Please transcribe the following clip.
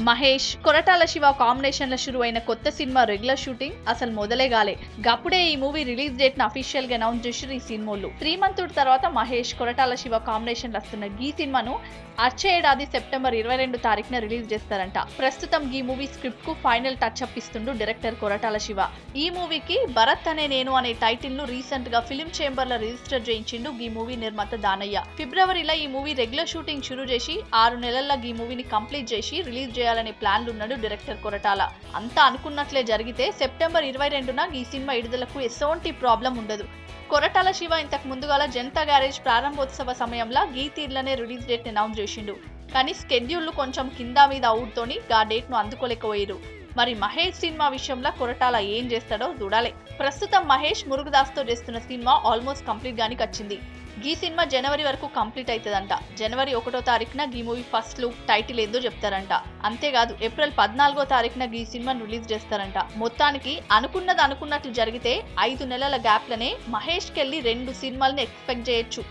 Mahesh, Koratala Shiva combination లో షురు అయిన కొత్త సినిమా రెగ్యులర్ షూటింగ్ అసలు మొదలేగాలే. గప్పుడే ఈ మూవీ రిలీజ్ డేట్ ను అఫీషియల్ గా అనౌన్స్ చేసిరు ఈ సినిమాలు. 3 మంత్స్ తర్వాత మహేష్, కొరటాల శివ కాంబినేషన్ లో వస్తున్న ఈ సినిమాను వచ్చే ఏడాది సెప్టెంబర్ 22 తారీఖున రిలీజ్ చేస్తారంట. ప్రస్తుతం ఈ మూవీ స్క్రిప్ట్ కు ఫైనల్ టచ్ అప్ ఇస్తుండు డైరెక్టర్ కొరటాల శివ. ఈ మూవీకి భరత్ అనే నేను అనే టైటిల్ ను రీసెంట్ గా ఫిల్మ్ చేంబర్ లో రిజిస్టర్ చేయించిండు ఈ మూవీ నిర్మాత దానయ్య. ఫిబ్రవరిలో ఈ మూవీ రెగ్యులర్ షూటింగ్ షురు చేసి 6 నెలల్లో ఈ మూవీని కంప్లీట్ చేసి రిలీజ్ చేయాలనే ప్లాన్లు ఉన్నాడు డైరెక్టర్ కొరటాల. అంతా అనుకున్నట్లే జరిగితే సెప్టెంబర్ 22న ఈ సినిమా విడుదలకు ఎటువంటి ప్రాబ్లం ఉండదు. కొరటాల శివ ఇంతకు ముందుగాల జనతా గ్యారేజ్ ప్రారంభోత్సవ సమయంలో ఈ తీర్లనే రిలీజ్ డేట్ అనౌన్స్ చేసిండు. కానీ స్కెడ్యూల్ కొంచెం కింద మీద అవుతోని ఆ డేట్ ను అందుకోలేకపోయారు. మరి మహేష్ సినిమా విషయంలో కొరటాల ఏం చేస్తాడో చూడాలి. ప్రస్తుతం మహేష్ మురుగదాస్ తో చేస్తున్న సినిమా ఆల్మోస్ట్ కంప్లీట్ గానికి వచ్చింది. ఈ సినిమా జనవరి వరకు కంప్లీట్ అవుతుందంట. జనవరి 1వ తారీఖున ఈ మూవీ ఫస్ట్ లుక్ టైటిల్ ఏందో చెప్తారంట. అంతేకాదు ఏప్రిల్ 14వ తారీఖున ఈ సినిమాను రిలీజ్ చేస్తారంట. మొత్తానికి అనుకున్నది అనుకున్నట్లు జరిగితే 5 నెలల గ్యాప్ లనే మహేష్ కెళ్ళి 2 సినిమాలను ఎక్స్పెక్ట్ చేయొచ్చు.